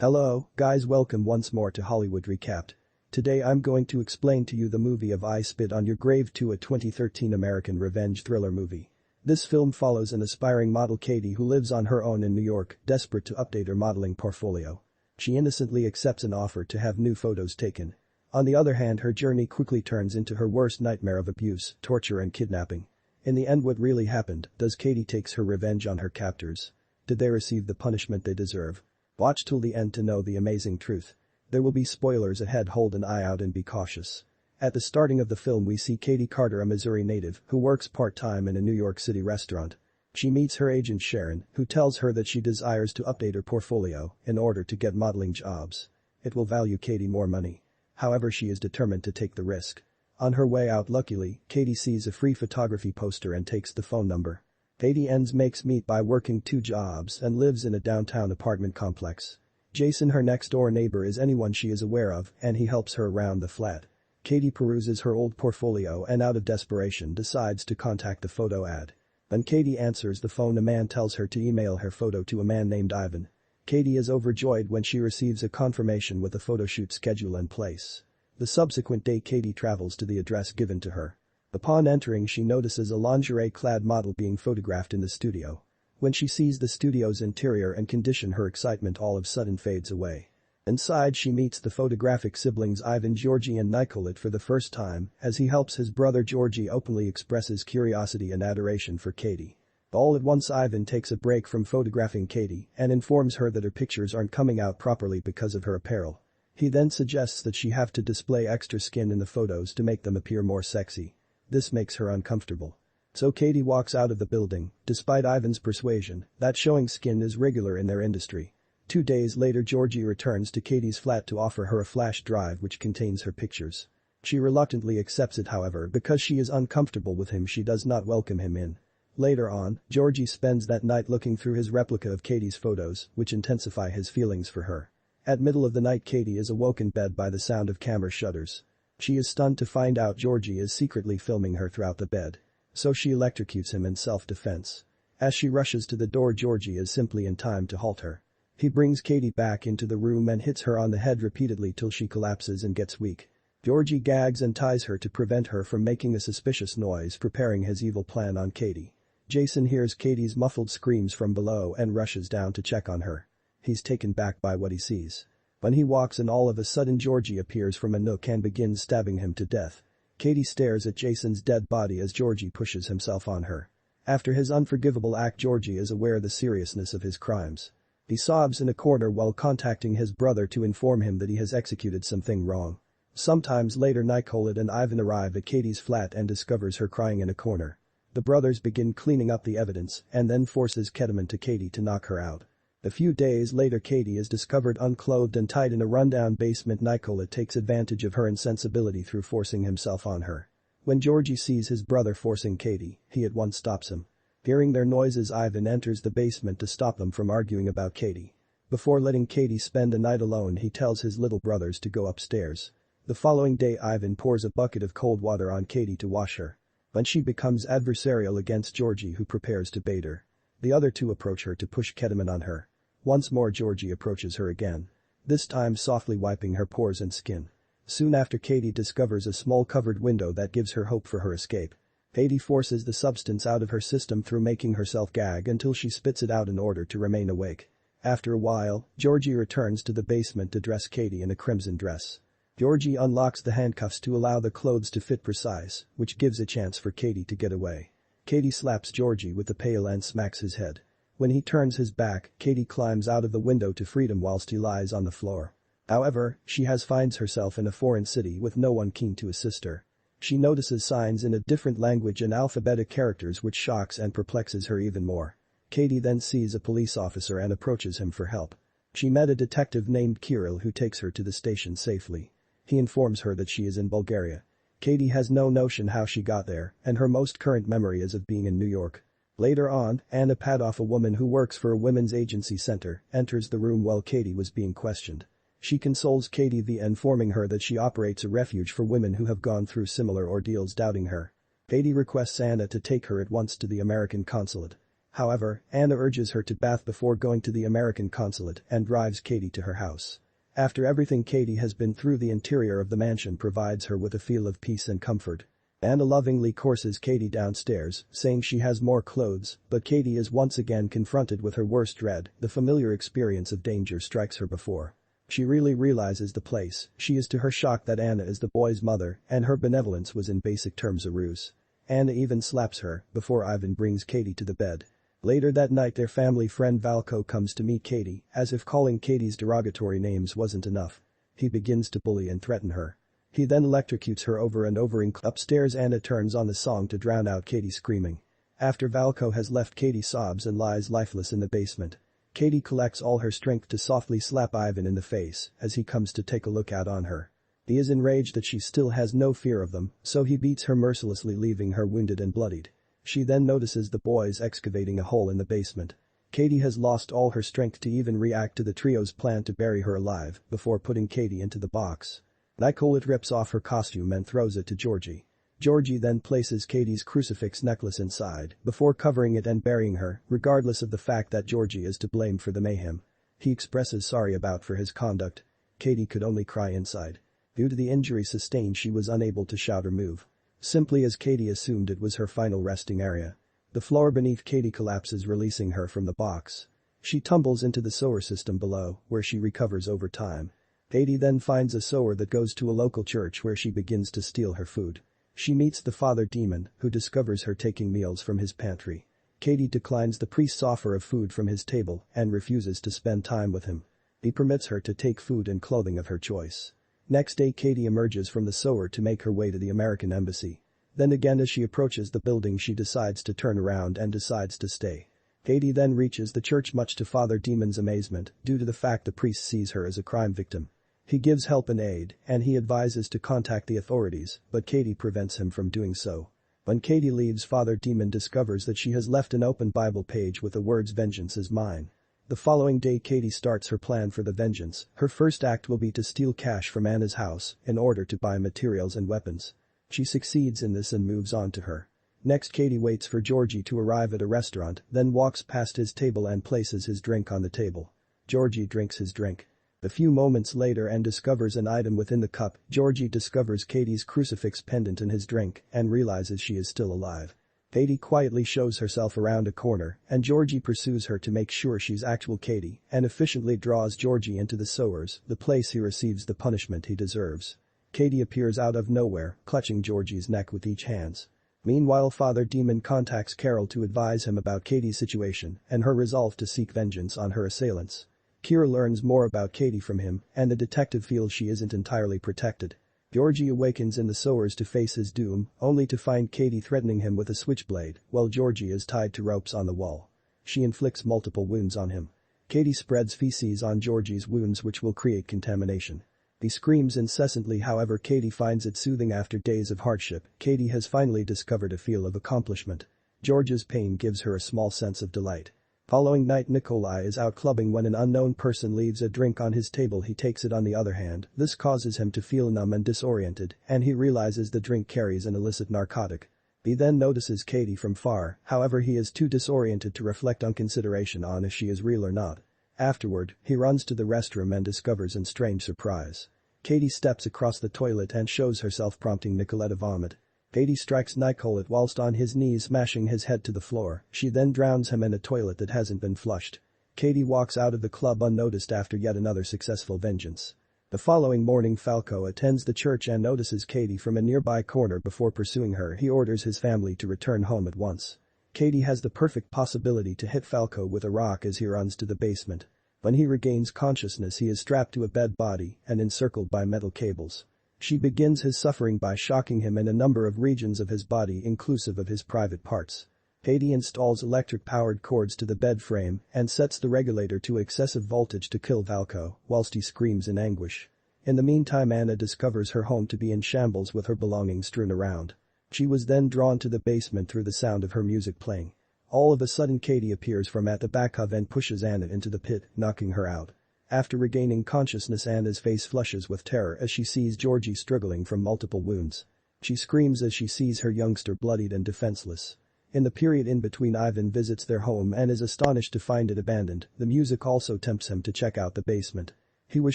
Hello, guys, welcome once more to Hollywood Recapped. Today I'm going to explain to you the movie of I Spit on Your Grave 2, a 2013 American revenge thriller movie. This film follows an aspiring model Katie who lives on her own in New York, desperate to update her modeling portfolio. She innocently accepts an offer to have new photos taken. On the other hand, her journey quickly turns into her worst nightmare of abuse, torture and kidnapping. In the end, what really happened? Does Katie takes her revenge on her captors? Did they receive the punishment they deserve? Watch till the end to know the amazing truth. There will be spoilers ahead, hold an eye out and be cautious. At the starting of the film we see Katie Carter, a Missouri native, who works part-time in a New York City restaurant. She meets her agent Sharon, who tells her that she desires to update her portfolio in order to get modeling jobs. It will value Katie more money. However, she is determined to take the risk. On her way out, luckily, Katie sees a free photography poster and takes the phone number. Katie makes meet by working two jobs and lives in a downtown apartment complex. Jason, her next-door neighbor, is anyone she is aware of, and he helps her around the flat. Katie peruses her old portfolio and out of desperation decides to contact the photo ad. When Katie answers the phone, a man tells her to email her photo to a man named Ivan. Katie is overjoyed when she receives a confirmation with a photo shoot schedule and place. The subsequent day Katie travels to the address given to her. Upon entering, she notices a lingerie-clad model being photographed in the studio. When she sees the studio's interior and condition, her excitement all of a sudden fades away. Inside, she meets the photographic siblings Ivan, Georgie and Nicolette for the first time, as he helps his brother Georgie openly express his curiosity and adoration for Katie. All at once, Ivan takes a break from photographing Katie and informs her that her pictures aren't coming out properly because of her apparel. He then suggests that she have to display extra skin in the photos to make them appear more sexy. This makes her uncomfortable. So Katie walks out of the building, despite Ivan's persuasion that showing skin is regular in their industry. 2 days later, Georgie returns to Katie's flat to offer her a flash drive which contains her pictures. She reluctantly accepts it, however, because she is uncomfortable with him, she does not welcome him in. Later on, Georgie spends that night looking through his replica of Katie's photos, which intensify his feelings for her. At middle of the night, Katie is awoken in bed by the sound of camera shutters. She is stunned to find out Georgie is secretly filming her throughout the bed. So she electrocutes him in self-defense. As she rushes to the door, Georgie is simply in time to halt her. He brings Katie back into the room and hits her on the head repeatedly till she collapses and gets weak. Georgie gags and ties her to prevent her from making a suspicious noise, preparing his evil plan on Katie. Jason hears Katie's muffled screams from below and rushes down to check on her. He's taken back by what he sees. When he walks in, all of a sudden Georgie appears from a nook and begins stabbing him to death. Katie stares at Jason's dead body as Georgie pushes himself on her. After his unforgivable act, Georgie is aware of the seriousness of his crimes. He sobs in a corner while contacting his brother to inform him that he has executed something wrong. Sometimes later, Nicolette and Ivan arrive at Katie's flat and discovers her crying in a corner. The brothers begin cleaning up the evidence and then forces ketamine to Katie to knock her out. A few days later, Katie is discovered unclothed and tied in a rundown basement. Nicolette takes advantage of her insensibility through forcing himself on her. When Georgie sees his brother forcing Katie, he at once stops him. Hearing their noises, Ivan enters the basement to stop them from arguing about Katie. Before letting Katie spend the night alone, he tells his little brothers to go upstairs. The following day, Ivan pours a bucket of cold water on Katie to wash her. When she becomes adversarial against Georgie, who prepares to bait her. The other two approach her to push ketamine on her. Once more, Georgie approaches her again. This time softly wiping her pores and skin. Soon after, Katie discovers a small covered window that gives her hope for her escape. Katie forces the substance out of her system through making herself gag until she spits it out in order to remain awake. After a while, Georgie returns to the basement to dress Katie in a crimson dress. Georgie unlocks the handcuffs to allow the clothes to fit precise, which gives a chance for Katie to get away. Katie slaps Georgie with the pail and smacks his head. When he turns his back, Katie climbs out of the window to freedom whilst he lies on the floor. However, she finds herself in a foreign city with no one keen to assist her. She notices signs in a different language and alphabetic characters which shocks and perplexes her even more. Katie then sees a police officer and approaches him for help. She met a detective named Kirill who takes her to the station safely. He informs her that she is in Bulgaria. Katie has no notion how she got there, and her most current memory is of being in New York. Later on, Anna Padoff, a woman who works for a women's agency center, enters the room while Katie was being questioned. She consoles Katie via informing her that she operates a refuge for women who have gone through similar ordeals, doubting her. Katie requests Anna to take her at once to the American consulate. However, Anna urges her to bath before going to the American consulate and drives Katie to her house. After everything Katie has been through, the interior of the mansion provides her with a feel of peace and comfort. Anna lovingly courses Katie downstairs, saying she has more clothes, but Katie is once again confronted with her worst dread. The familiar experience of danger strikes her before. She really realizes the place. She is to her shock that Anna is the boy's mother, and her benevolence was in basic terms a ruse. Anna even slaps her before Ivan brings Katie to the bed. Later that night, their family friend Valko comes to meet Katie, as if calling Katie's derogatory names wasn't enough. He begins to bully and threaten her. He then electrocutes her over and over. Upstairs, Anna turns on the song to drown out Katie screaming. After Valko has left, Katie sobs and lies lifeless in the basement. Katie collects all her strength to softly slap Ivan in the face as he comes to take a look out on her. He is enraged that she still has no fear of them, so he beats her mercilessly, leaving her wounded and bloodied. She then notices the boys excavating a hole in the basement. Katie has lost all her strength to even react to the trio's plan to bury her alive before putting Katie into the box. Nicolette rips off her costume and throws it to Georgie. Georgie then places Katie's crucifix necklace inside before covering it and burying her, regardless of the fact that Georgie is to blame for the mayhem. He expresses sorry for his conduct. Katie could only cry inside. Due to the injury sustained, she was unable to shout or move. Simply as Katie assumed it was her final resting area. The floor beneath Katie collapses, releasing her from the box. She tumbles into the sewer system below, where she recovers over time. Katie then finds a sewer that goes to a local church, where she begins to steal her food. She meets the father demon, who discovers her taking meals from his pantry. Katie declines the priest's offer of food from his table and refuses to spend time with him. He permits her to take food and clothing of her choice. Next day, Katie emerges from the sewer to make her way to the American embassy. Then again, as she approaches the building, she decides to turn around and decides to stay. Katie then reaches the church, much to Father Demon's amazement, due to the fact the priest sees her as a crime victim. He gives help and aid, and he advises to contact the authorities, but Katie prevents him from doing so. When Katie leaves, Father Demon discovers that she has left an open Bible page with the words "Vengeance is mine." The following day, Katie starts her plan for the vengeance. Her first act will be to steal cash from Anna's house in order to buy materials and weapons. She succeeds in this and moves on to her. Next, Katie waits for Georgie to arrive at a restaurant, then walks past his table and places his drink on the table. Georgie drinks his drink. A few moments later, and discovers an item within the cup. Georgie discovers Katie's crucifix pendant in his drink and realizes she is still alive. Katie quietly shows herself around a corner, and Georgie pursues her to make sure she's actual Katie and efficiently draws Georgie into the sewers, the place he receives the punishment he deserves. Katie appears out of nowhere, clutching Georgie's neck with each hand. Meanwhile, Father Demon contacts Carol to advise him about Katie's situation and her resolve to seek vengeance on her assailants. Kira learns more about Katie from him, and the detective feels she isn't entirely protected. Georgie awakens in the sewers to face his doom, only to find Katie threatening him with a switchblade, while Georgie is tied to ropes on the wall. She inflicts multiple wounds on him. Katie spreads feces on Georgie's wounds, which will create contamination. He screams incessantly, however Katie finds it soothing after days of hardship. Katie has finally discovered a feel of accomplishment. George's pain gives her a small sense of delight. Following night, Nikolai is out clubbing when an unknown person leaves a drink on his table. He takes it on the other hand. This causes him to feel numb and disoriented, and he realizes the drink carries an illicit narcotic. He then notices Katie from far, however he is too disoriented to reflect on consideration on if she is real or not. Afterward, he runs to the restroom and discovers in strange surprise. Katie steps across the toilet and shows herself, prompting Nicolette to vomit. Katie strikes Nicolette whilst on his knees, smashing his head to the floor. She then drowns him in a toilet that hasn't been flushed. Katie walks out of the club unnoticed after yet another successful vengeance. The following morning, Falco attends the church and notices Katie from a nearby corner. Before pursuing her, he orders his family to return home at once. Katie has the perfect possibility to hit Falco with a rock as he runs to the basement. When he regains consciousness, he is strapped to a bed body and encircled by metal cables. She begins his suffering by shocking him in a number of regions of his body, inclusive of his private parts. Katie installs electric-powered cords to the bed frame and sets the regulator to excessive voltage to kill Falco, whilst he screams in anguish. In the meantime, Anna discovers her home to be in shambles with her belongings strewn around. She was then drawn to the basement through the sound of her music playing. All of a sudden, Katie appears from at the back of and pushes Anna into the pit, knocking her out. After regaining consciousness, Anna's face flushes with terror as she sees Georgie struggling from multiple wounds. She screams as she sees her youngster bloodied and defenseless. In the period in between, Ivan visits their home and is astonished to find it abandoned. The music also tempts him to check out the basement. He was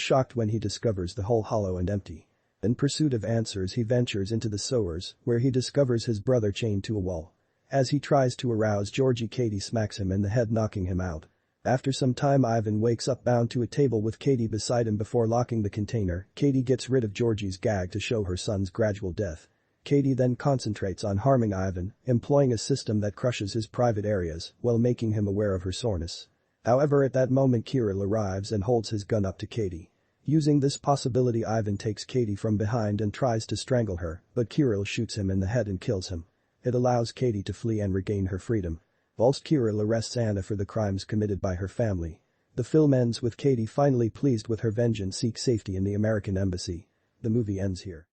shocked when he discovers the hole hollow and empty. In pursuit of answers, he ventures into the sewers, where he discovers his brother chained to a wall. As he tries to arouse Georgie, Katie smacks him in the head, knocking him out. After some time, Ivan wakes up bound to a table with Katie beside him. Before locking the container, Katie gets rid of Georgie's gag to show her son's gradual death. Katie then concentrates on harming Ivan, employing a system that crushes his private areas while making him aware of her soreness. However, at that moment Kirill arrives and holds his gun up to Katie. Using this possibility, Ivan takes Katie from behind and tries to strangle her, but Kirill shoots him in the head and kills him. It allows Katie to flee and regain her freedom. Whilst Kirill arrests Anna for the crimes committed by her family. The film ends with Katie finally pleased with her vengeance seeks safety in the American embassy. The movie ends here.